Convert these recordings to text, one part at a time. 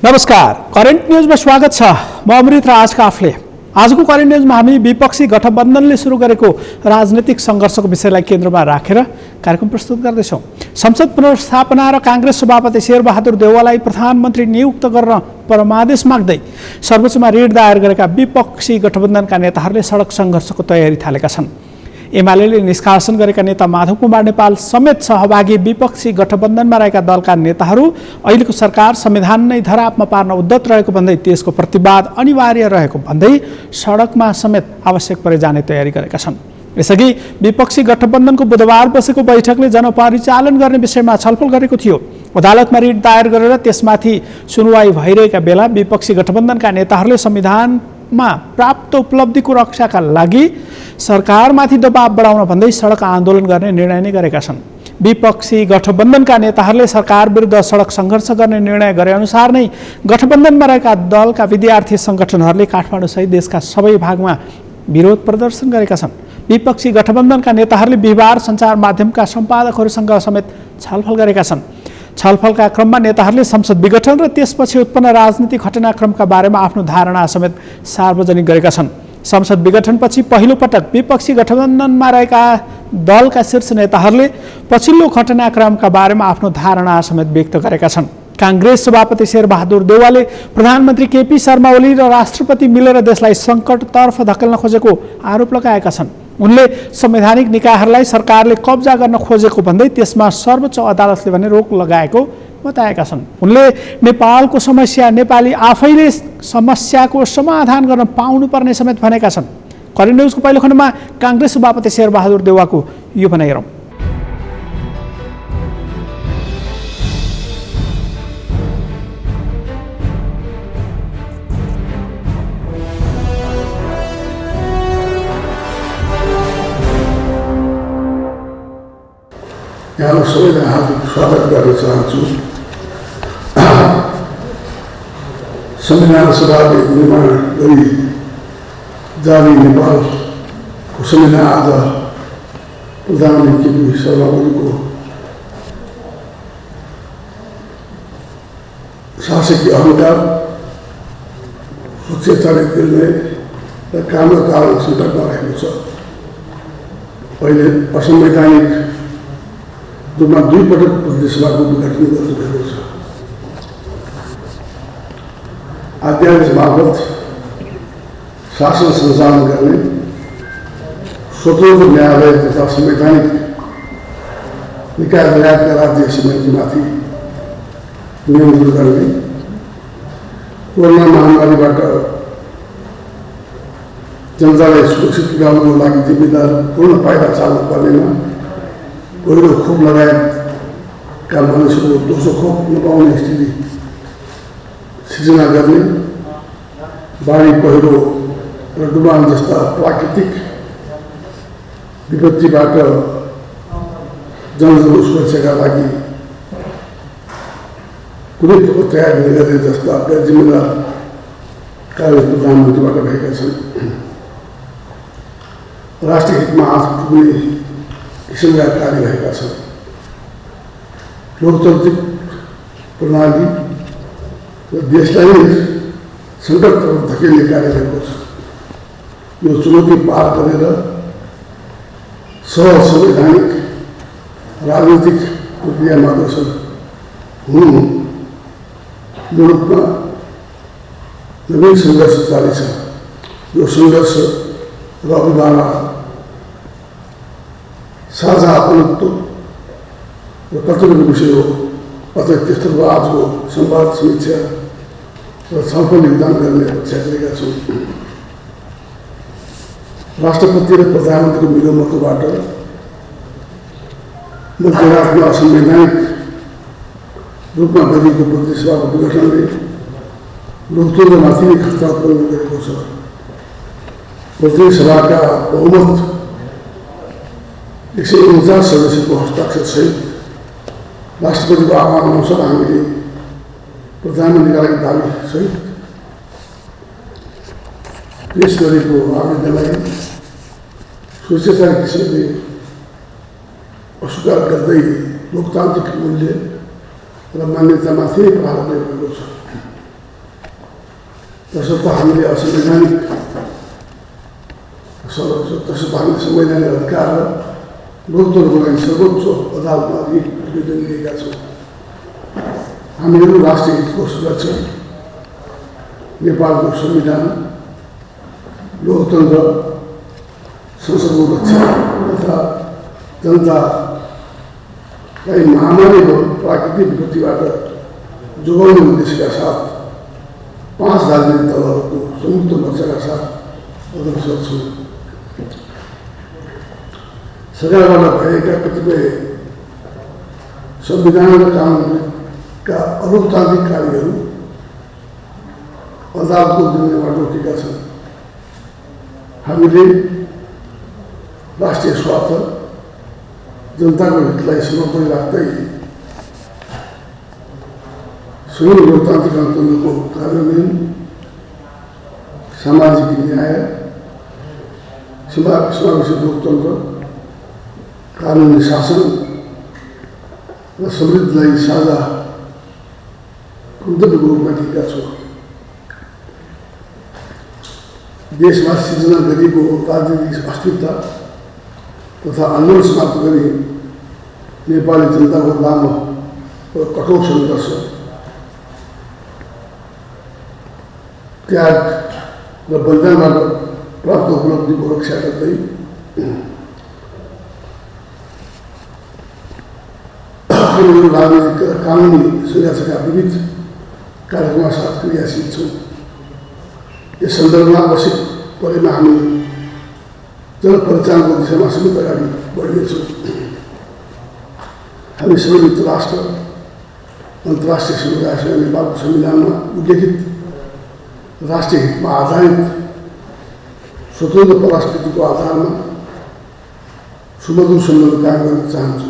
नमस्कार, करेन्ट न्यूजमा स्वागत छ। म अमृत र आज काफले। आजको करेन्ट न्यूजमा हामी विपक्षी गठबन्धनले सुरु गरेको राजनीतिक सङ्घर्षको विषयलाई केन्द्रमा राखेर कार्यक्रम प्रस्तुत गर्दैछौँ। संसद पुनर्स्थापना र काङ्ग्रेस सभापति शेरबहादुर देउवालाई प्रधानमन्त्री नियुक्त गर्न परमादेश माग्दै सर्वोच्चमा रिट दायर गरेका विपक्षी गठबन्धनका नेताहरूले सडक सङ्घर्षको तयारी थालेका छन्। एमाले निष्कासन गरेका नेता माधव कुमार नेपाल समेत सहभागी विपक्षी गठबन्धनमा रहेका दलका नेताहरू अहिलेको सरकार संविधान नै धरापमा पार्न उद्यत रहेको भन्दै त्यसको प्रतिवाद अनिवार्य रहेको भन्दै सडकमा समेत आवश्यक परे जाने तयारी गरेका छन्। यसअघि विपक्षी गठबन्धनको बुधबार बसेको बैठकले जनपरिचालन गर्ने विषयमा छलफल गरेको थियो। अदालतमा रिट दायर गरेर त्यसमाथि सुनवाई भइरहेका बेला विपक्षी गठबन्धनका नेताहरूले संविधानमा प्राप्त उपलब्धिको रक्षाका लागि सरकारमाथि दबाव बढाउन भन्दै सडक आन्दोलन गर्ने निर्णय नै गरेका छन्। विपक्षी गठबन्धनका नेताहरूले सरकार विरुद्ध सडक सङ्घर्ष गर्ने निर्णय गरे अनुसार नै गठबन्धनमा रहेका दलका विद्यार्थी सङ्गठनहरूले काठमाडौँसहित देशका सबै भागमा विरोध प्रदर्शन गरेका छन्। विपक्षी गठबन्धनका नेताहरूले बिहिबार सञ्चार माध्यमका सम्पादकहरूसँग समेत छलफल गरेका छन्। छलफलका क्रममा नेताहरूले संसद विघटन र त्यसपछि उत्पन्न राजनीतिक घटनाक्रमका बारेमा आफ्नो धारणा समेत सार्वजनिक गरेका छन्। संसद विघटनपछि पहिलो पटक विपक्षी गठबन्धनमा रहेका दलका शीर्ष नेताहरूले पछिल्लो घटनाक्रमका बारेमा आफ्नो धारणा समेत व्यक्त गरेका छन्। काङ्ग्रेस सभापति शेरबहादुर देउवाले प्रधानमन्त्री केपी शर्मा ओली र राष्ट्रपति मिलेर देशलाई सङ्कटतर्फ धकेल्न खोजेको आरोप लगाएका छन्। उनले संवैधानिक निकायहरूलाई सरकारले कब्जा गर्न खोजेको भन्दै त्यसमा सर्वोच्च अदालतले भने रोक लगाएको बताएका छन्। उनले नेपालको समस्या नेपाली आफैले समस्याको समाधान गर्न पाउनुपर्ने समेत भनेका छन्। करेन्ट न्युजको पहिलो खण्डमा काङ्ग्रेस सभापति शेरबहादुर देउवाको यो भनाइ हेरौँ। यहाँलाई सबैलाई हार्दिक स्वागत गर्न चाहन्छु। संविधान सभाले निर्माण गरी जारी नेपालको संविधान आज प्रधानमन्त्री केपी शर्मा ओलीको शासकीय अहङ्कार, स्वच्छताचालित निर्णय र कामका कारण सङ्कटमा रहेको छ। अहिले असंवैधानिक रूपमा दुई पटक प्रदेश सभाको विघटन गर्नुभएको छ। अध्यादेश मार्फत शासन सञ्चालन गर्ने स्वतन्त्र न्यायालय तथा संवैधानिक निकाय लगायतका राज्य समितिमाथि नियन्त्रण गर्ने, कोरोना महामारीबाट जनतालाई सुरक्षित तुल्याउनको लागि जिम्मेदार पूर्ण पाइला चाल्नु पर्नेमा पहिलो खोप लगायतका मानिसहरूको दोस्रो खोप नपाउने स्थिति सिर्जना गर्ने, बाढी पहिरो र डुबान जस्ता प्राकृतिक विपत्तिबाट जनताको सुरक्षाका लागि कुनै तयार नगर्ने जस्ता जिम्मेदार कार्य प्रधानमन्त्रीबाट भएका छन्। राष्ट्रिय हितमा आँच पुग्ने किसिमका कार्य भएका छन्। लोकतान्त्रिक प्रणाली र देशलाई सङ्कटतर्फ धकेल्ने कार्य भएको छ। यो चुनौती पार गरेर संवैधानिक राजनीतिक प्रक्रिया मार्गदर्शन हुनु मुलुकमा नवीन सङ्घर्ष जारी छ। यो सङ्घर्ष र अभिभावना साझा अपनत्व र कर्तव्यको विषय हो। अतः त्यसतर्फ आजको संवाद समीक्षा र छलफल योगदान गर्ने अपेक्षा गरेका छौँ। राष्ट्रपति र प्रधानमन्त्रीको मिलोमतोबाट मध्यरातमा असंवैधानिक रूपमा गरिएको प्रदेश सभाको विघटनले लोकतन्त्रमाथि नै खतरा उत्पन्न गरेको छ। प्रदेश सभाका बहुमत 149 सदस्यको हस्ताक्षर सहित राष्ट्रपतिको आह्वान अनुसार हामीले प्रधानमन्त्रीका लागि दाबी सहित पेश गरेको आवेदनलाई स्वच्छताका किसिमले अस्वीकार गर्दै लोकतान्त्रिक मूल्य र मान्यतामाथि प्रहार गरेको छ। तसर्थ हामीले असंवैधानिक तसर्थ हामीले संवैधानिक अधिकार र लोकतन्त्रको लागि सर्वोच्च अदालतमा निवेदन लिएका छौँ। हामीहरू राष्ट्रिय हितको सुरक्षा, नेपालको संविधान, लोकतन्त्र, संसदको रक्षा तथा जनतालाई महामारी व प्राकृतिक विपत्तिबाट जोगाउने उद्देश्यका साथ 5 राजनीतिक दलहरूको संयुक्त मोर्चाका साथ अग्रसर छौँ। सरकारबाट भएका कतिपय संविधान र कानुनका अलोकतान्त्रिक कार्यहरू अदालतको जिम्मेबाट रोकेका छन्। हामीले राष्ट्रिय स्वार्थ, जनताको हितलाई सर्वोपरि राख्दै सुदूर लोकतान्त्रिक गणतन्त्रको कार्यान्वयन, सामाजिक न्याय, समावेशी लोकतन्त्र, कानुनी शासन र समृद्धिलाई साझा गन्तव्यको रूपमा लिएका छौँ। देशमा सिर्जना गरिएको राजनीतिक अस्थिरता तथा आन्दोलन समाप्त गरी नेपाली जनताको लामो र कठोर सङ्घर्ष, त्याग र बलिदानबाट प्राप्त उपलब्धिको रक्षा गर्दै हामीहरू राजनीतिक कानुनी संरक्षणका विविध कार्यक्रमका साथ क्रियाशील छौँ। यस सन्दर्भमा आवश्यक परेमा हामी जनपरिचालनको दिशामा समेत अगाडि बढ्नेछौँ। हामी सबै मित्र राष्ट्र, अन्तर्राष्ट्रिय समुदायसँग नेपालको संविधानमा उल्लेखित राष्ट्रिय हितमा आधारित स्वतन्त्र परास्कृतिको आधारमा सुमधुर सम्बन्ध कायम गर्न चाहन्छु।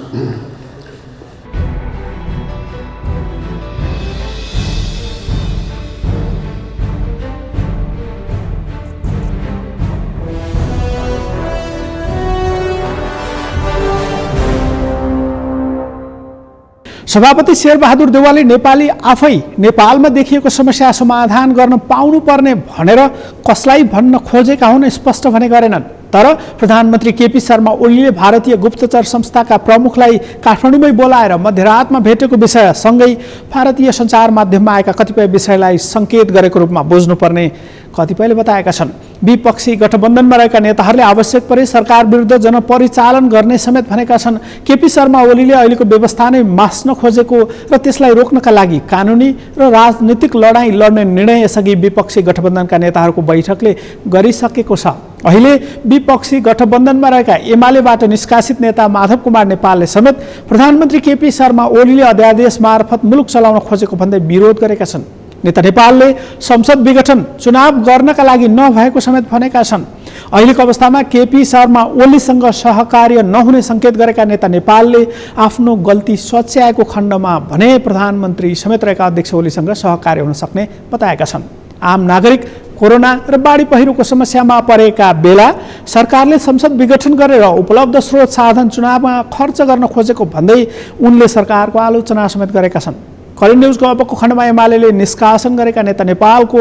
सभापति शेरबहादुर देउवाले नेपाली आफै नेपालमा देखिएको समस्या समाधान गर्न पाउनुपर्ने भनेर कसलाई भन्न खोजेका हुन् स्पष्ट भने गरेनन्। तर प्रधानमन्त्री केपी शर्मा ओलीले भारतीय गुप्तचर संस्थाका प्रमुखलाई काठमाडौँमै बोलाएर मध्यरातमा भेटेको विषय सँगै भारतीय सञ्चार माध्यममा आएका कतिपय विषयलाई सङ्केत गरेको रूपमा बुझ्नुपर्ने कतिपयले बताएका छन्। विपक्षी गठबन्धनमा रहेका नेताहरूले आवश्यक परे सरकार विरुद्ध जनपरिचालन गर्ने समेत भनेका छन्। केपी शर्मा ओलीले अहिलेको व्यवस्था नै मास्न खोजेको र त्यसलाई रोक्नका लागि कानुनी र राजनीतिक लडाईँ लड्ने निर्णय यसअघि विपक्षी गठबन्धनका नेताहरूको बैठकले गरिसकेको छ। अहिले विपक्षी गठबन्धनमा रहेका एमालेबाट निष्कासित नेता माधव कुमार नेपालले समेत प्रधानमन्त्री केपी शर्मा ओलीले अध्यादेश मार्फत मुलुक चलाउन खोजेको भन्दै विरोध गरेका छन्। नेता नेपालले संसद विघटन चुनाव गर्नका लागि नभएको समेत भनेका छन्। अहिलेको अवस्थामा केपी शर्मा ओलीसँग सहकार्य नहुने सङ्केत गरेका नेता नेपालले आफ्नो गल्ती सच्याएको खण्डमा भने प्रधानमन्त्री समेत रहेका अध्यक्ष ओलीसँग सहकार्य हुन सक्ने बताएका छन्। आम नागरिक कोरोना र बाढी पहिरोको समस्यामा परेका बेला सरकारले संसद विघटन गरेर उपलब्ध स्रोत साधन चुनावमा खर्च गर्न खोजेको भन्दै उनले सरकारको आलोचना समेत गरेका छन्। करेन्ट न्युजको अबको खण्डमा एमाले निष्कासन गरेका नेता नेपालको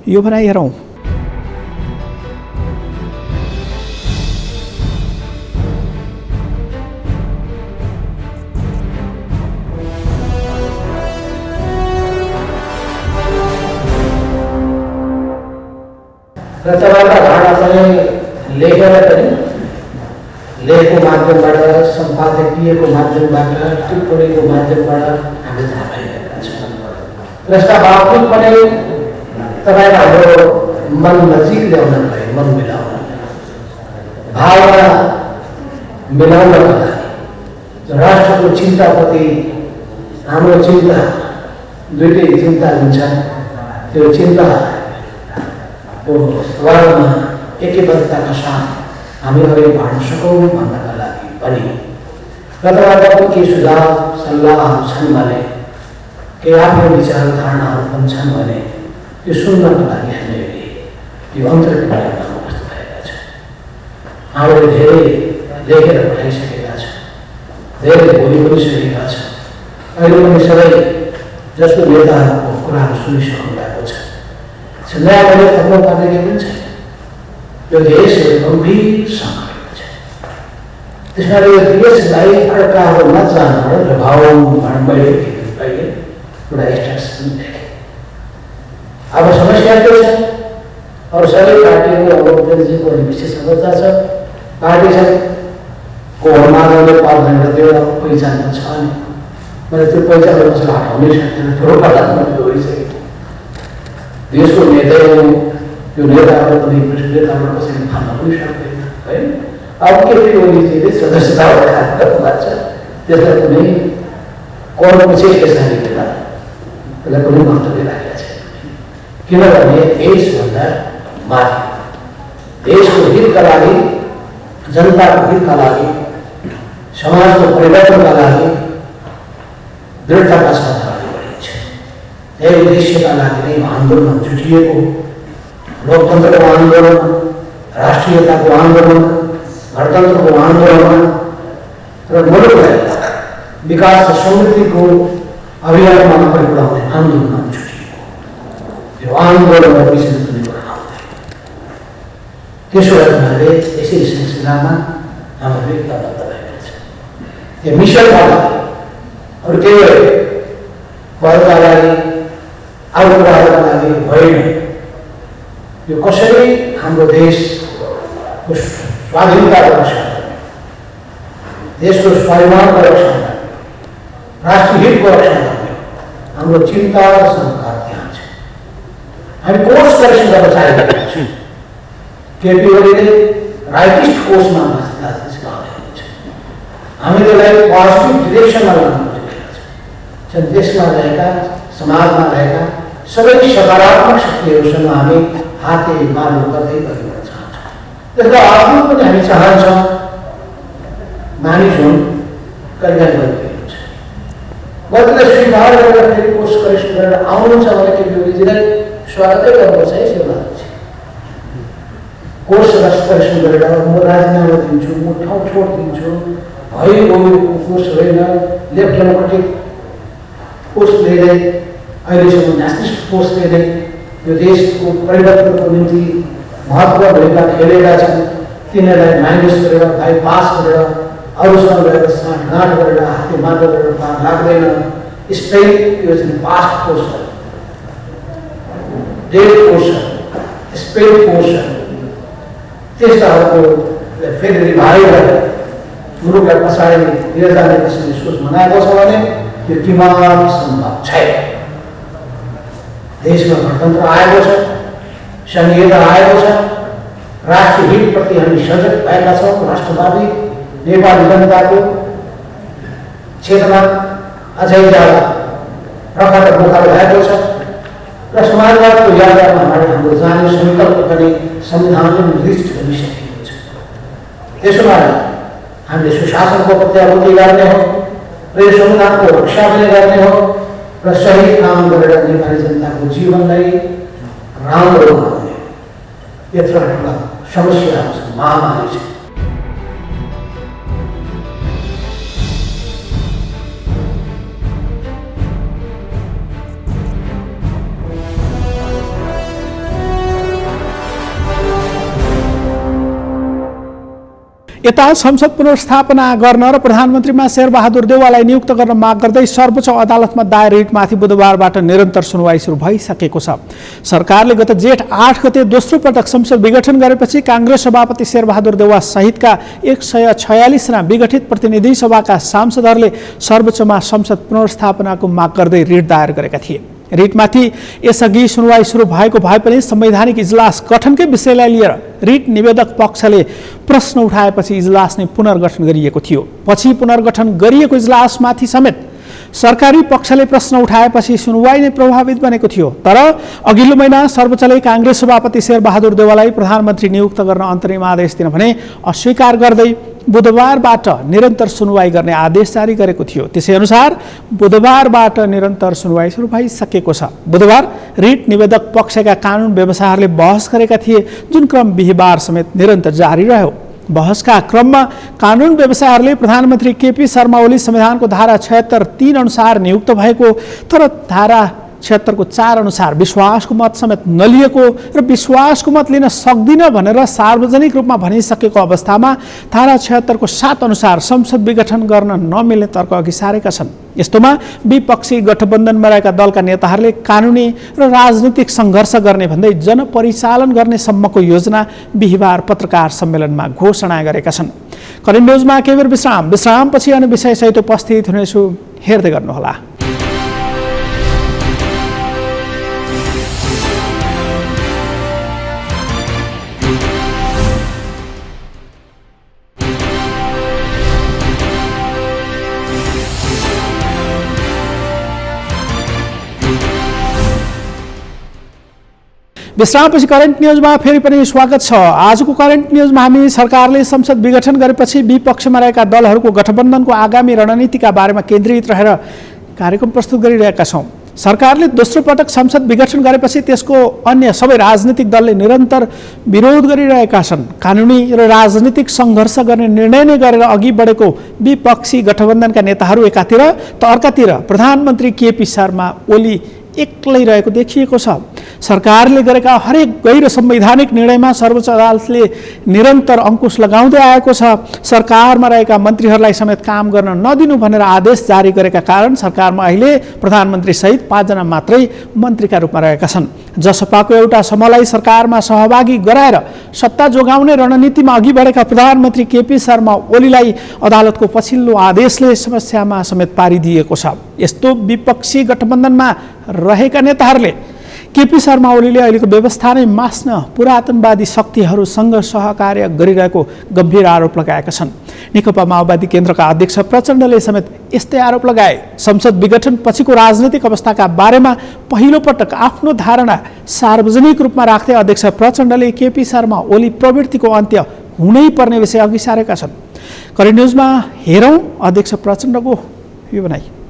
यो भनाइ हेरौँ। र तपाईँका भाडा पनि लेखेर पनि लेखको माध्यमबाट, सम्पादकीयको माध्यमबाट, टिप्पणीको माध्यमबाट हामीले थाहा पाइरहेका छौँ। र स्वाभाविक पनि तपाईँले हाम्रो मन नजिक ल्याउन भयो, मन मिलाउन, भावना मिलाउनका लागि राष्ट्रको चिन्ताप्रति हाम्रो चिन्ता दुईटै चिन्ता हुन्छ। त्यो चिन्ता वर्गमा एकबद्धताका साथ हामी अगाडि बढ्न सकौँ भन्नका लागि पनि र तपाईँहरूको के सुझाव सल्लाहहरू छन् भने, के आफ्नो विचार धारणाहरू पनि छन् भने त्यो सुन्नका लागि हामीले यो अन्तर्क्रियामा उपस्थित भएका छौँ। हामीले धेरै लेखेर पठाइसकेका छौँ, धेरै बोली पनि सकेका छौँ। अहिले पनि सबै जसको नेताहरूको कुराहरू सुनिसक्नु भएको छ। नयाँ मैले थप्नु पर्ने केही पनि छैन। यो देश गम्भीर सङ्कटमा छ। त्यसैले यो देशलाई अड्काएर नजान प्रभाव मैले एउटा एक्सट्राक्सन देखेँ। अब समस्या के छ? और सबै पार्टीको अब उपेन्द्रजीको विशेष अवस्था छ। पार्टी छ को मानवले पाल्दैन त्यो पहिचान छ नि। मैले त्यो पहिचान कसैलाई हटाउनै सक्दैन। ठुलो प्रधानमन्त्री भइसकेको देशको नेता हो। यो नेताहरू पनि नेताबाट कसैले खान पनि सक्दैन है। अब केपी ओलीजीले सदस्यता लाग्छ त्यसलाई कुनै कर्मपछि यसलाई लिँदैन। त्यसलाई कुनै महत्त्व राखेको छैन। किनभने देशभन्दा माथि देशको हितका लागि, जनताको हितका लागि, समाजको परिवर्तनका लागि दृढताका साथ अगाडि बढिन्छ। त्यही उद्देश्यका लागि नै आन्दोलन जुटिएको, लोकतन्त्रको आन्दोलन, राष्ट्रियताको आन्दोलन, गणतन्त्रको आन्दोलन र मुलुकलाई विकास र समृद्धिको अभियानमा अगाडि बढाउने आन्दोलनमा जुटिएको। यो आन्दोलनमा विशेष पनि त्यसो हुनाले यसै सिलसिलामा हाम्रो एकताबद्ध भएको छ। यो मिसनका लागि अरू केही पदका लागि आउटका लागि होइन। यो कसरी हाम्रो देशको स्वाधीनताको रक्षा गर्ने, देशको स्वाभिमानको रक्षा गर्ने, राष्ट्रिय हितको रक्षा गर्ने हाम्रो चिन्ता र संस्कार त्यहाँ छ। हामी कोर्स करेक्सन गर्न चाहेका छौँ। केपी ओलीले राइटिस्ट कोर्समा राजनीति लगाएको छ। हामी त्यसलाई पोजिटिभ डिरेक्सनमा लानु खोजिरहेका छौँ। देशमा रहेका, समाजमा रहेका सबै सकारात्मक शक्तिहरूसँग हामी हातेमालो गर्दै अघि बढ्न चाहन्छौँ। त्यसको आफ्नो पनि हामी चाहन्छौँ मानिस हुन्, कल्याण गरिरहेको छ। गतिले स्वीकार गरेर फेरि कोर्स करेक्सन गरेर आउनुहुन्छ भने केपी ओलीजीलाई स्वागतै गर्नुपर्छ है। सेवा कोर्स करेक्सन गरेर म राजीनामा दिन्छु, म ठाउँ छोडिदिन्छु, भएको कोर्स होइन, लेफ्ट डेमोक्रेटिक कोर्स लिँदै अहिलेसम्म नेसनलिस्ट कोर्स लिँदै यो देशको परिवर्तनको निम्ति महत्त्व भूमिका खेलेका छन्। तिनीहरूलाई माइनस गरेर, बाइपास गरेर, अरूसँग गएर साँठगाँठ गरेर, हातेमालो गरेर पार लाग्दैन। स्पेन यो चाहिँ पास्ट कोर्स हो, डेट कोर्स हो, स्पेन कोर्स हो। त्यस्ताहरूको फेरि रिभाइभ गरेर मुलुकलाई पछाडि लिएर जाने किसिमले सोच बनाएको छ भने त्यो किमान सम्भव छैन। देशमा गणतन्त्र आएको छ, संघीयता आएको छ, राष्ट्रिय हितप्रति हामी सजग भएका छौँ। राष्ट्रवादी नेपाली जनताको क्षेत्रमा अझै ज्यादा प्रखर बोखार भएको छ र समाजवादको यात्रामा हाम्रो जाने सङ्कल्प पनि संविधानले निर्दिष्ट गरिसकेको छ। त्यसो भए हामीले सुशासनको प्रत्याभूति गर्ने हो र यो संविधानको रक्षा पनि गर्ने हो र सही काम गरेर नेपाली जनताको जीवनलाई राम्रो बनाउने। यत्र ठुला समस्याहरू छन्, महामारी छ। यता संसद पुनर्स्थापना गर्न र प्रधानमन्त्रीमा शेरबहादुर देउवालाई नियुक्त गर्न माग गर्दै सर्वोच्च अदालतमा दायर रिटमाथि बुधबारबाट निरन्तर सुनवाई सुरु भइसकेको छ। सरकारले गत जेठ 8 गते दोस्रो पटक संसद विघटन गरेपछि कांग्रेस सभापति शेरबहादुर देउवा सहितका 146 जना विघटित प्रतिनिधि सभाका सांसदहरूले सर्वोच्चमा संसद पुनर्स्थापनाको माग गर्दै रिट दायर गरेका थिए। रिटमाथि यसअघि सुनवाई सुरु भएको भए पनि संवैधानिक इजलास गठनकै विषयलाई लिएर रिट निवेदक पक्षले प्रश्न उठाएपछि इजलास नै पुनर्गठन गरिएको थियो। पछि पुनर्गठन गरिएको इजलासमाथि समेत सरकारी पक्षले प्रश्न उठाएपछि सुनवाई नै प्रभावित बनेको थियो। तर अघिल्लो महिना सर्वोच्चले कांग्रेस सभापति शेरबहादुर देउवालाई प्रधानमन्त्री नियुक्त गर्न अन्तरिम आदेश दिन भने अस्वीकार गर्दै बुधबारबाट निरन्तर सुनवाई गर्ने आदेश जारी गरेको थियो। त्यसै अनुसार बुधबारबाट निरन्तर सुनवाई सुरु भइसकेको छ। बुधबार रिट निवेदक पक्षका कानुन व्यवसायहरूले बहस गरेका थिए, जुन क्रम बिहीबार समेत निरन्तर जारी रह्यो। बहसका क्रममा कानुन व्यवसायहरूले प्रधानमन्त्री केपी शर्मा ओली संविधानको धारा 76(3) अनुसार नियुक्त भएको तर धारा 76 को 4 अनुसार विश्वासको मत समेत नलिएको र विश्वासको मत लिन सक्दिन भनेर सार्वजनिक रूपमा भनिसकेको अवस्थामा धारा 76 को 7 अनुसार संसद विघटन गर्न नमिल्ने तर्क अघि सारेका छन्। यस्तोमा विपक्षी गठबन्धनमा रहेका दलका नेताहरूले कानुनी र राजनीतिक सङ्घर्ष गर्ने भन्दै जनपरिचालन गर्ने सम्मको योजना बिहिबार पत्रकार सम्मेलनमा घोषणा गरेका छन्। करेन्ट न्युजमा केही बेर विश्रामपछि अनि विषयसहित उपस्थित हुनेछु, हेर्दै गर्नुहोला। विश्रामपछि करेन्ट न्युजमा फेरि पनि स्वागत छ। आजको करेन्ट न्युजमा हामी सरकारले संसद विघटन गरेपछि विपक्षमा रहेका दलहरूको गठबन्धनको आगामी रणनीतिका बारेमा केन्द्रित रहेर कार्यक्रम प्रस्तुत गरिरहेका छौँ। सरकारले दोस्रो पटक संसद विघटन गरेपछि त्यसको अन्य सबै राजनीतिक दलले निरन्तर विरोध गरिरहेका छन्। कानुनी र राजनीतिक सङ्घर्ष गर्ने निर्णय नै गरेर अघि बढेको विपक्षी गठबन्धनका नेताहरू एकातिर त अर्कातिर प्रधानमन्त्री केपी शर्मा ओली एक्लै रहेको देखिएको छ। सरकारले गरेका हरेक गैर संवैधानिक निर्णयमा सर्वोच्च अदालतले निरन्तर अंकुश लगाउँदै आएको छ। सरकारमा रहेका मन्त्रीहरूलाई समेत काम गर्न नदिनु भनेर आदेश जारी गरेका कारण सरकारमा अहिले प्रधानमन्त्री सहित 5 जना मात्रै मन्त्रीका रूपमा रहेका छन्। जसपाको एउटा समूहलाई सरकारमा सहभागी गराएर सत्ता जोगाउने रणनीतिमा अघि बढेका प्रधानमन्त्री केपी शर्मा ओलीलाई अदालतको पछिल्लो आदेशले समस्यामा समेत पारिदिएको छ। यस्तो विपक्षी गठबन्धनमा रहेका नेताहरूले केपी शर्मा ओलीले अहिलेको व्यवस्था नै मास्न पुरातनवादी शक्तिहरूसँग सहकार्य गरिरहेको गम्भीर आरोप लगाएका छन्। नेकपा माओवादी केन्द्रका अध्यक्ष प्रचण्डले समेत यस्तै आरोप लगाए। संसद विघटन पछिको राजनीतिक अवस्थाका बारेमा पहिलो पटक आफ्नो धारणा सार्वजनिक रूपमा राख्दै अध्यक्ष प्रचण्डले केपी शर्मा ओली प्रवृत्तिको अन्त्य हुनै पर्ने विषय अघि सारेका छन्। करेन्ट न्युजमा हेरौँ अध्यक्ष प्रचण्डको यो भनाइ।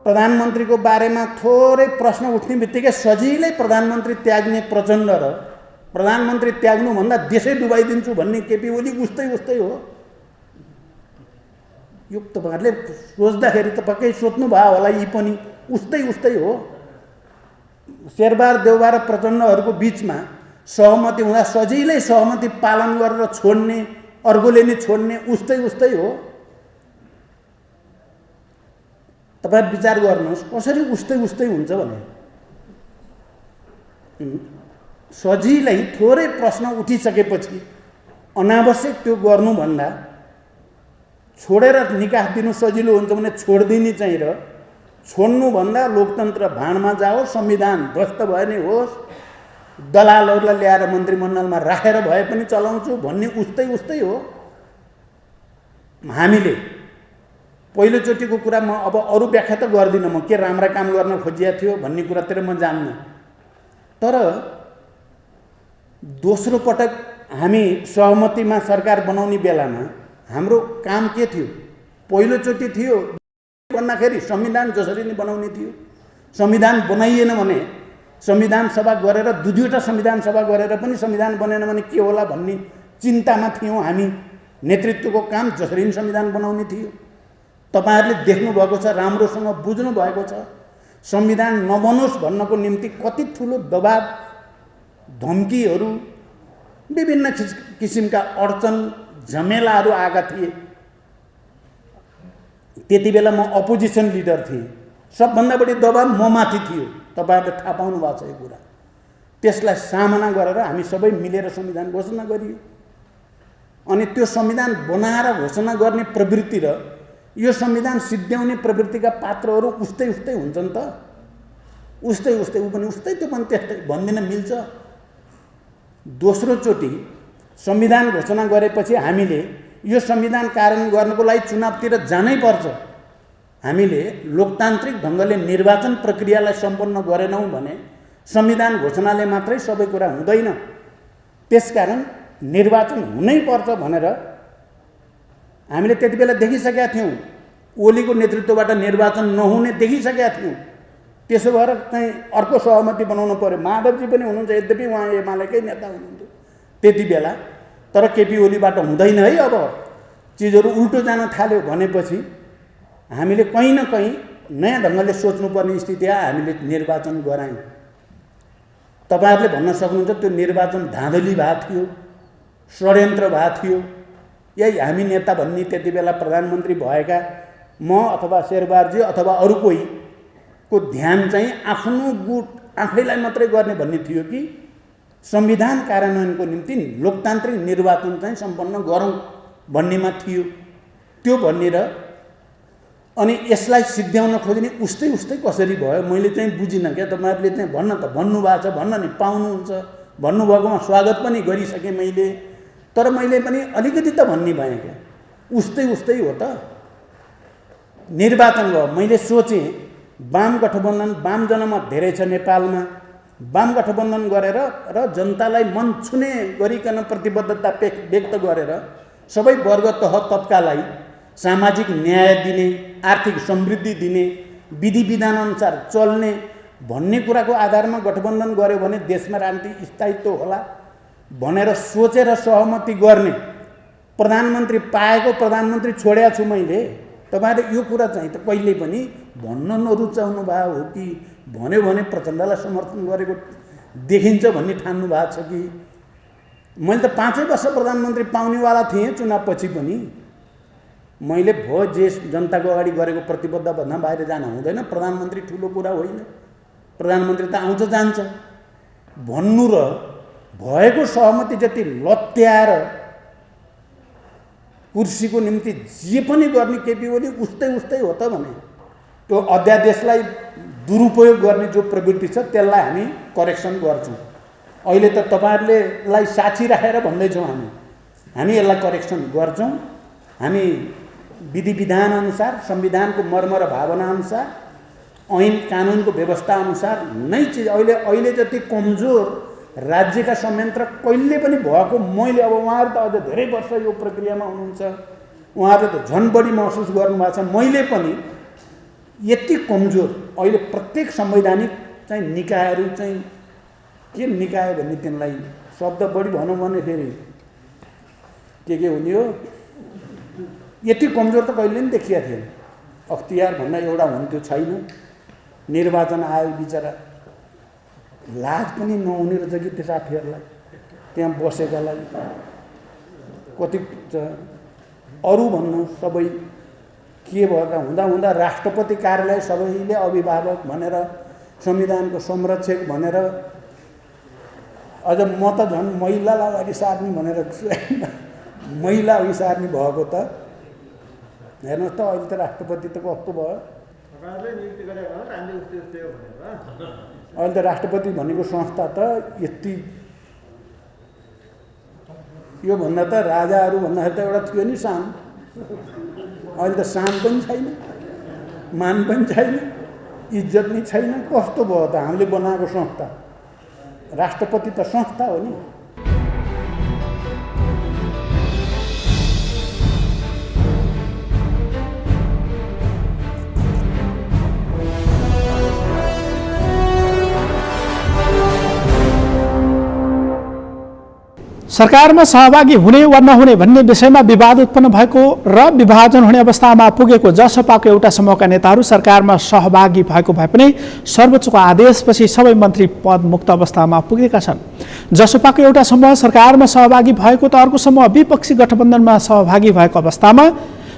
प्रधानमन्त्रीको बारेमा थोरै प्रश्न उठ्ने बित्तिकै सजिलै प्रधानमन्त्री त्याग्ने प्रचण्ड र प्रधानमन्त्री त्याग्नुभन्दा देशै डुबाइदिन्छु भन्ने केपी ओली उस्तै हो। यो तपाईँहरूले सोच्दाखेरि त पक्कै सोच्नुभयो होला, यी पनि उस्तै हो। शेरबहादुर देउबा र प्रचण्डहरूको बिचमा सहमति हुँदा सजिलै सहमति पालन गरेर छोड्ने, अर्कोले नै छोड्ने उस्तै हो। तपाईँ विचार गर्नुहोस् कसरी उस्तै हुन्छ भने। सजिलै थोरै प्रश्न उठिसकेपछि अनावश्यक त्यो गर्नुभन्दा छोडेर निकाह दिनु सजिलो हुन्छ भने छोडिदिने चाहिँ, र छोड्नुभन्दा लोकतन्त्र भाँडमा जाओस्, संविधान ध्वस्त भए नै होस्, दलालहरूलाई ल्याएर मन्त्रीमण्डलमा राखेर भए पनि चलाउँछु भन्ने उस्तै हो। हामीले पहिलोचोटिको कुरा म अब अरू व्याख्या त गर्दिनँ, म के राम्रा काम गर्न खोजिया थियो भन्ने कुरातिर म जान्नु। तर दोस्रो पटक हामी सहमतिमा सरकार बनाउने बेलामा हाम्रो काम के थियो? पहिलोचोटि थियो भन्दाखेरि संविधान जसरी नै बनाउने थियो। संविधान बनाइएन भने संविधान सभा गरेर दुईवटा संविधान सभा गरेर पनि संविधान बनेन भने के होला भन्ने चिन्तामा थियौँ हामी। नेतृत्वको काम जसरी नै संविधान बनाउने थियो। तपाईहरुले देख्नुभएको छ, राम्रोसँग बुझ्नु भएको छ, संविधान नबनोस् भन्नको निम्ति कति ठुलो दबाब, धम्कीहरू, विभिन्न किसिमका अडचन झमेलाहरू आएका थिए। त्यति बेला म अपोजिसन लिडर थिएँ। सबभन्दा बढी दबाब म माथि थियो। तपाईहरुले थाहा पाउनु भएको छ यो कुरा। त्यसलाई सामना गरेर हामी सबै मिलेर संविधान घोषणा गरियो। अनि त्यो संविधान बनाएर घोषणा गर्ने प्रवृत्ति र यो संविधान सिद्ध्याउने प्रवृत्तिका पात्रहरू उस्तै हुन्छन् त। उस्तै ऊ पनि उस्तै, त्यो पनि त्यस्तै भन्दिन मिल्छ। दोस्रो चोटि संविधान घोषणा गरेपछि हामीले यो संविधान कार्यान्वयन गर्नको लागि चुनावतिर जानै पर्छ। हामीले लोकतान्त्रिक ढङ्गले निर्वाचन प्रक्रियालाई सम्पन्न गरेनौँ भने संविधान घोषणाले मात्रै सबै कुरा हुँदैन। त्यसकारण निर्वाचन हुनै पर्छ भनेर हामीले त्यति बेला देखिसकेका थियौँ। ओलीको नेतृत्वबाट निर्वाचन नहुने देखिसकेका थियौँ। त्यसो भएर चाहिँ अर्को सहमति बनाउनु पर्यो। माधवजी पनि हुनुहुन्छ, यद्यपि उहाँ एमालेकै नेता हुनुहुन्थ्यो त्यति बेला, तर केपी ओलीबाट हुँदैन है। अब चिजहरू उल्टो जान थाल्यो भनेपछि हामीले कहीँ न कहीँ नयाँ ढङ्गले सोच्नुपर्ने स्थिति आयो। हामीले निर्वाचन गरायौँ। तपाईँहरूले भन्न सक्नुहुन्छ त्यो निर्वाचन धाँधली भएको थियो, षड्यन्त्र भएको थियो। यही हामी नेता भन्ने त्यति बेला प्रधानमन्त्री भएका म अथवा शेरबहादुरजी अथवा अरू कोहीको ध्यान चाहिँ आफ्नो गुट आफैलाई मात्रै गर्ने भन्ने थियो कि संविधान कार्यान्वयनको निम्ति लोकतान्त्रिक निर्वाचन चाहिँ सम्पन्न गरौँ भन्नेमा थियो। त्यो भनेर अनि यसलाई सिद्ध्याउन खोज्ने उस्तै कसरी भयो मैले चाहिँ बुझिनँ क्या। तपाईँहरूले चाहिँ भन्न त भन्नुभएको छ, भन्न नि पाउनुहुन्छ, भन्नुभएकोमा स्वागत पनि गरिसकेँ मैले, तर मैले पनि अलिकति त भन्ने भएँ क्या। उस्तै हो त। निर्वाचन भयो, मैले सोचेँ वाम गठबन्धन, वाम जनमत धेरै छ नेपालमा, वाम गठबन्धन गरेर र जनतालाई मन छुने गरिकन प्रतिबद्धता व्यक्त गरेर सबै वर्ग तह तबकालाई सामाजिक न्याय दिने, आर्थिक समृद्धि दिने, विधि विधानअनुसार चल्ने भन्ने कुराको आधारमा गठबन्धन गर्यो भने देशमा राजनीतिक स्थायित्व होला भनेर सोचेर सहमति गर्ने प्रधानमन्त्री पाएको प्रधानमन्त्री छोडेको छु मैले। तपाईँहरूले यो कुरा चाहिँ त कहिले पनि भन्न नरुचाउनु भएको हो कि भन्यो भने प्रचण्डलाई समर्थन गरेको देखिन्छ भन्ने ठान्नु भएको छ कि? मैले त 5 वर्ष प्रधानमन्त्री पाउनेवाला थिएँ चुनावपछि पनि। मैले भयो जे जनताको अगाडि गरेको प्रतिबद्धभन्दा बाहिर जान हुँदैन। प्रधानमन्त्री ठुलो कुरा होइन, प्रधानमन्त्री त आउँछ जान्छ भन्नु र भएको सहमति जति लत्याएर कुर्सीको निम्ति जे पनि गर्ने केपी ओली उस्तै हो त भने त्यो अध्यादेशलाई दुरुपयोग गर्ने जो प्रवृत्ति छ त्यसलाई हामी करेक्सन गर्छौँ। अहिले त तपाईँहरूलाई साक्षी राखेर भन्दैछौँ हामी यसलाई करेक्सन गर्छौँ। हामी विधि विधान अनुसार, संविधानको मर्म र भावना अनुसार, ऐन कानुनको व्यवस्था अनुसार नै चिज अहिले जति कमजोर राज्यका संयन्त्र कहिले पनि भएको मैले अब उहाँहरू त अझ धेरै वर्ष यो प्रक्रियामा हुनुहुन्छ, उहाँहरूले त झन् बढी महसुस गर्नुभएको छ। मैले पनि यति कमजोर अहिले प्रत्येक संवैधानिक चाहिँ निकायहरू चाहिँ के निकाय भन्ने तिनलाई शब्द बढी भनौँ भने फेरि के हुने हो, यति कमजोर त कहिले पनि देखिएको थिएन। अख्तियार भन्दा एउटा हुन्थ्यो, छैन। निर्वाचन आयोग बिचरा लाज पनि नहुने रहेछ कि त्यो साथीहरूलाई त्यहाँ बसेकालाई। कति अरू भन्नु सबै के भएका हुँदा राष्ट्रपति कार्यालय सबैले अभिभावक भनेर, संविधानको संरक्षक भनेर, अझ म त झन् महिलालाई अगाडि सार्ने भनेर महिला अघि सार्ने भएको त हेर्नुहोस् त। अहिले त राष्ट्रपति त कस्तो भयो, अहिले त राष्ट्रपति भनेको संस्था त यति, योभन्दा त राजाहरू भन्दाखेरि त एउटा थियो नि सान, अहिले त सान पनि छैन, मान पनि छैन, इज्जत नि छैन। कस्तो भयो त हामीले बनाएको संस्था? राष्ट्रपति त संस्था हो नि। सरकारमा सहभागी हुने वा नहुने भन्ने विषयमा विवाद उत्पन्न भएको र विभाजन हुने अवस्थामा पुगेको जसपाको एउटा समूहका नेताहरू सरकारमा सहभागी भएको भए पनि सर्वोच्चको आदेशपछि सबै मन्त्री पद मुक्त अवस्थामा पुगेका छन्। जसपाको एउटा समूह सरकारमा सहभागी भएको त अर्को समूह विपक्षी गठबन्धनमा सहभागी भएको अवस्थामा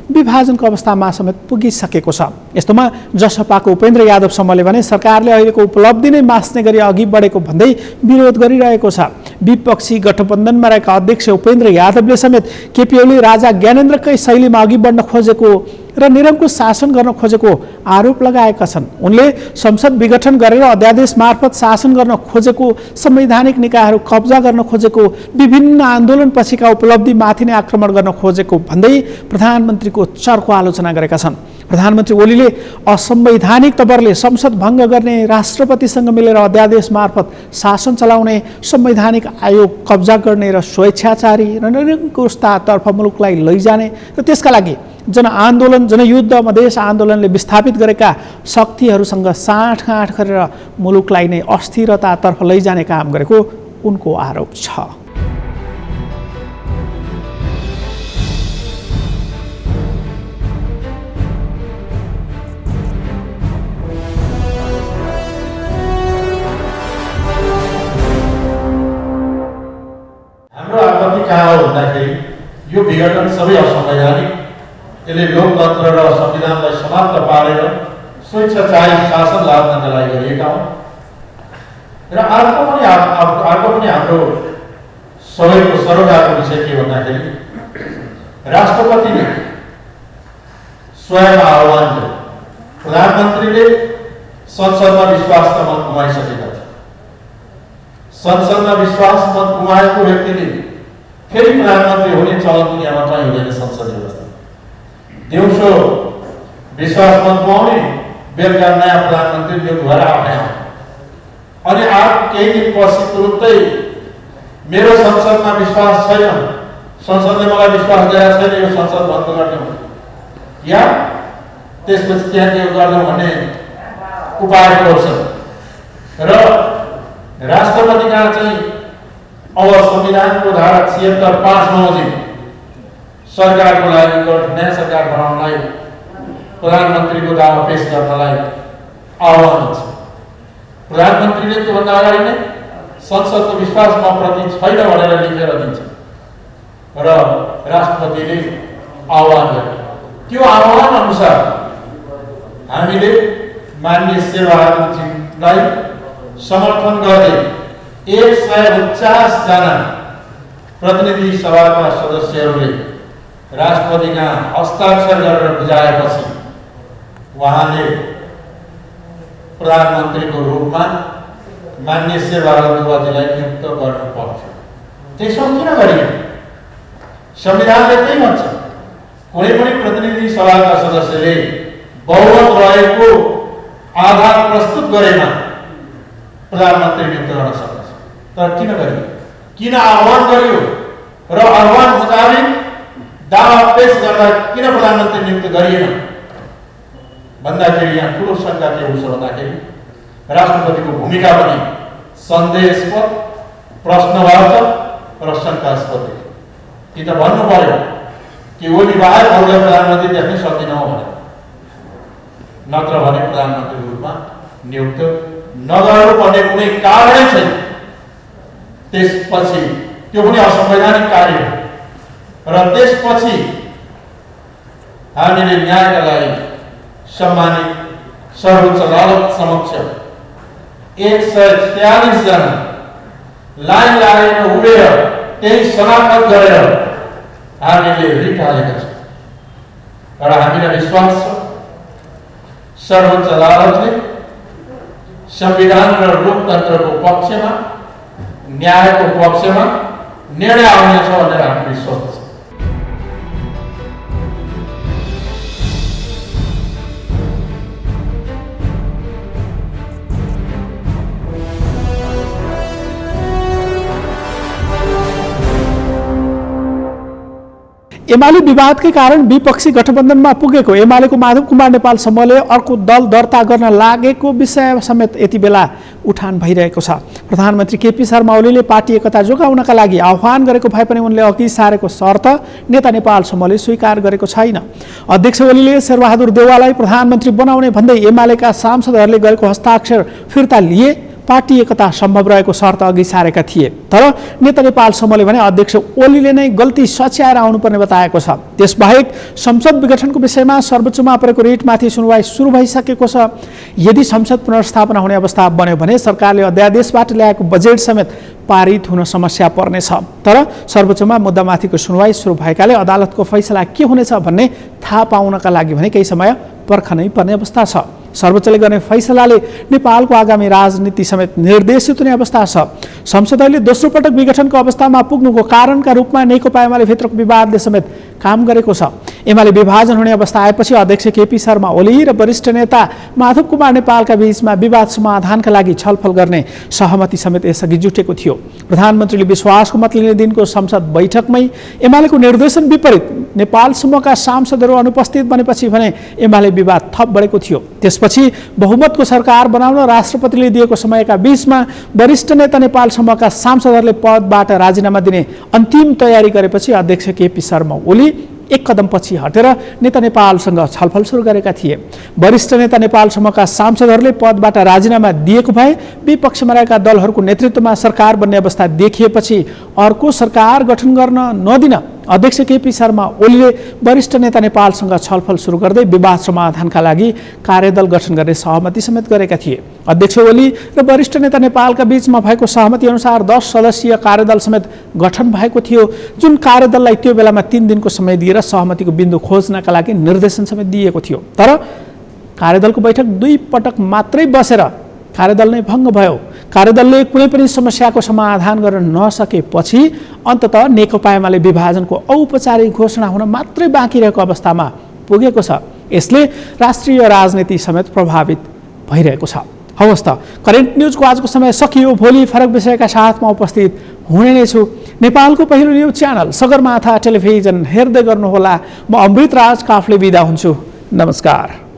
विभाजनको अवस्थामा समेत पुगिसकेको छ। यस्तोमा जसपाको उपेन्द्र यादव समूहले भने सरकारले अहिलेको उपलब्धि नै मास्ने गरी अघि बढेको भन्दै विरोध गरिरहेको छ। विपक्षी गठबन्धनमा रहेका अध्यक्ष उपेन्द्र यादवले समेत केपी ओली राजा ज्ञानेन्द्रकै शैलीमा अघि बढ्न खोजेको र निरङ्कुश शासन गर्न खोजेको आरोप लगाएका छन्। उनले संसद विघटन गरेर अध्यादेश मार्फत शासन गर्न खोजेको, संवैधानिक निकायहरू कब्जा गर्न खोजेको, विभिन्न आन्दोलनपछिका उपलब्धिमाथि नै आक्रमण गर्न खोजेको भन्दै प्रधानमन्त्रीको चर्को आलोचना गरेका छन्। प्रधानमन्त्री ओलीले असंवैधानिक तवरले संसद भङ्ग गर्ने, राष्ट्रपतिसँग मिलेर अध्यादेश मार्फत शासन चलाउने, संवैधानिक आयोग कब्जा गर्ने र स्वेच्छाचारी र निरङ्कुशतातर्फ मुलुकलाई लैजाने र त्यसका लागि जनआन्दोलन जनयुद्ध मधेस आन्दोलनले विस्थापित गरेका शक्तिहरूसँग साँठगाँठ गरेर मुलुकलाई नै अस्थिरतातर्फ लैजाने काम गरेको उनको आरोप छ। हाम्रो आपत्ति कहाँ हो भन्दाखेरि यो विघटन सबै असंवैधानिक, यसले लोकतन्त्र र संविधानलाई समाप्त पारेर स्वेच्छाचारी शासन लाद्नका लागि गरिएका हुन्। र अर्को पनि हाम्रो सबैको सरोकारको विषय के भन्दाखेरि राष्ट्रपतिले स्वयं आह्वान गरे, प्रधानमन्त्रीले संसदमा विश्वास मत गुमाइसकेका थिए। संसदमा विश्वास मत गुमाएको व्यक्तिले फेरि प्रधानमन्त्री हुने चलन दुनियाँमा चाहिँ हुँदैन। संसदीय व्यवस्था दिउँसो विश्वास मत गुमाउने, बेलुका नयाँ प्रधानमन्त्री नियुक्त भएर आफै आउने। अनि केही दिन पछि तुरुन्तै मेरो संसदमा विश्वास छैन, संसदले मलाई विश्वास दिएको छैन, यो संसद बन्द गर्ने हो, या त्यसपछि त्यहाँ के गर्नु भन्ने उपाय खोज्छ। र राष्ट्रपति कहाँ चाहिँ अब संविधानको धारा 76(5)(9) सरकारको लागि नयाँ सरकार बनाउनलाई प्रधानमन्त्रीको दावा पेश गर्नलाई आह्वान हुन्छ। प्रधानमन्त्रीले त्योभन्दा अगाडि नै संसदको विश्वास म प्रति छैन भनेर लेखेर दिन्छ र राष्ट्रपतिले आह्वान गरे। त्यो आह्वान अनुसार हामीले माननीय शेरबहादुरजीलाई समर्थन गर्दै 149 जना प्रतिनिधि सभाका सदस्यहरूले राष्ट्रपतिका हस्ताक्षर गरेर बुझाएपछि उहाँले प्रधानमन्त्रीको रूपमा माननीय शेरबहादुर देउवाजीलाई नियुक्त गर्नुपर्छ। त्यसो किन गरियो? संविधानले त्यही भन्छ, कुनै पनि प्रतिनिधि सभाका सदस्यले बहुमत रहेको आधार प्रस्तुत गरेमा प्रधानमन्त्री नियुक्त गर्न सक्छ। तर किन गरियो? किन आह्वान गरियो? र आह्वान मुताबिक दावा पेश गर्दा किन प्रधानमन्त्री नियुक्त गरिएन भन्दाखेरि यहाँ ठुलो शङ्का के हुन्छ भन्दाखेरि राष्ट्रपतिको भूमिका पनि सन्देहस्पद, प्रश्नवाचक र शङ्कास्पद। कि त भन्नु पर्यो कि ओली बाहेक अरूलाई प्रधानमन्त्री देख्नै सक्दैनौँ भनेर, नत्र भने प्रधानमन्त्रीको रूपमा नियुक्त नगर्नुपर्ने कुनै कारणै छैन। त्यसपछि त्यो पनि असंवैधानिक कार्य हो। र त्यसपछि हामीले न्यायका लागि सम्मानित सर्वोच्च अदालत समक्ष 146 जना लाइन लागेर उभिएर त्यही शनाखत गरेर हामीले रिट हालेका छौँ। र हामीलाई विश्वास छ सर्वोच्च अदालतले संविधान र लोकतन्त्रको पक्षमा, न्यायको पक्षमा निर्णय आउनेछ भनेर हामी विश्वास छ। एमाले विवादकै कारण विपक्षी गठबन्धनमा पुगेको एमालेको माधव कुमार नेपाल समूहले अर्को दल दर्ता गर्न लागेको विषय समेत यति बेला उठान भइरहेको छ। प्रधानमन्त्री केपी शर्मा ओलीले पार्टी एकता जोगाउनका लागि आह्वान गरेको भए पनि उनले अघि सारेको शर्त नेता नेपाल समूहले स्वीकार गरेको छैन। अध्यक्ष ओलीले शेरबहादुर देउवालाई प्रधानमन्त्री बनाउने भन्दै एमालेका सांसदहरूले गरेको हस्ताक्षर फिर्ता लिए पार्टी एकता सम्भव रहेको शर्त अघि सारेका थिए। तर नेता नेपाल समूहले भने अध्यक्ष ओलीले नै गल्ती सच्याएर आउनुपर्ने बताएको छ। त्यसबाहेक संसद विघटनको विषयमा सर्वोच्चमा परेको रिटमाथि सुनवाई सुरु भइसकेको छ। यदि संसद पुनर्स्थापना हुने अवस्था बन्यो भने सरकारले अध्यादेशबाट ल्याएको बजेट समेत पारित हुन समस्या पर्नेछ। तर सर्वोच्चमा मुद्दामाथिको सुनवाई सुरु भएकाले अदालतको फैसला के हुनेछ भन्ने थाहा पाउनका लागि भने केही समय पर्खनै पर्ने अवस्था छ। सर्वोच्चले गर्ने फैसलाले नेपालको आगामी राजनीति समेत निर्देशित हुने अवस्था छ। संसदले दोस्रो पटक विघटनको अवस्थामा पुग्नुको कारणका रूपमा नेकपा एमाले भित्रको विवादले समेत काम गरेको छ। एमाले विभाजन हुने अवस्था आएपछि अध्यक्ष केपी शर्मा ओली र वरिष्ठ नेता माधव कुमार नेपालका बीचमा विवाद समाधानका लागि छलफल गर्ने सहमति समेत यसअघि जुटेको थियो। प्रधानमन्त्रीले विश्वासको मत लिने दिनको संसद बैठकमै एमालेको निर्देशन विपरीत नेपाल समूहका सांसदहरू अनुपस्थित बनेपछि भने एमाले विवाद थप बढेको थियो। त्यसपछि बहुमतको सरकार बनाउन राष्ट्रपतिले दिएको समयका बीचमा वरिष्ठ नेता नेपाल समूहका सांसदहरूले पदबाट राजीनामा दिने अन्तिम तयारी गरेपछि अध्यक्ष केपी शर्मा ओली एक कदम पछि हटेर नेता नेपालसँग छलफल सुरु गरेका थिए। वरिष्ठ नेता नेपाल समूहका सांसदहरूले पदबाट राजीनामा दिएको भए विपक्षमा रहेका दलहरूको नेतृत्वमा सरकार बन्ने अवस्था देखिएपछि अर्को सरकार गठन गर्न नदिन अध्यक्ष केपी शर्मा ओलीले वरिष्ठ नेता नेपालसँग छलफल सुरु गर्दै विवाद समाधानका लागि कार्यदल गठन गर्ने सहमति समेत गरेका थिए। अध्यक्ष ओली र वरिष्ठ नेता नेपालका बीचमा भएको सहमति अनुसार 10 सदस्यीय कार्यदल समेत गठन भएको थियो, जुन कार्यदललाई त्यो बेलामा 3 दिनको समय दिएर सहमतिको बिन्दु खोज्नका लागि निर्देशन समेत दिएको थियो। तर कार्यदलको बैठक 2 पटक मात्रै बसेर कार्यदल नै भङ्ग भयो। कार्यदलले कुनै पनि समस्याको समाधान गर्न नसकेपछि अन्ततः नेकपा एमाले विभाजनको औपचारिक घोषणा हुन मात्रै बाँकी रहेको अवस्थामा पुगेको छ। यसले राष्ट्रिय राजनीति समेत प्रभावित भइरहेको छ। हवस् त, करेन्ट न्युजको आजको समय सकियो। भोलि फरक विषयका साथमा उपस्थित हुने नै छु। नेपालको पहिलो न्युज च्यानल सगरमाथा टेलिभिजन हेर्दै गर्नुहोला। म अमृतराज काफले बिदा हुन्छु। नमस्कार।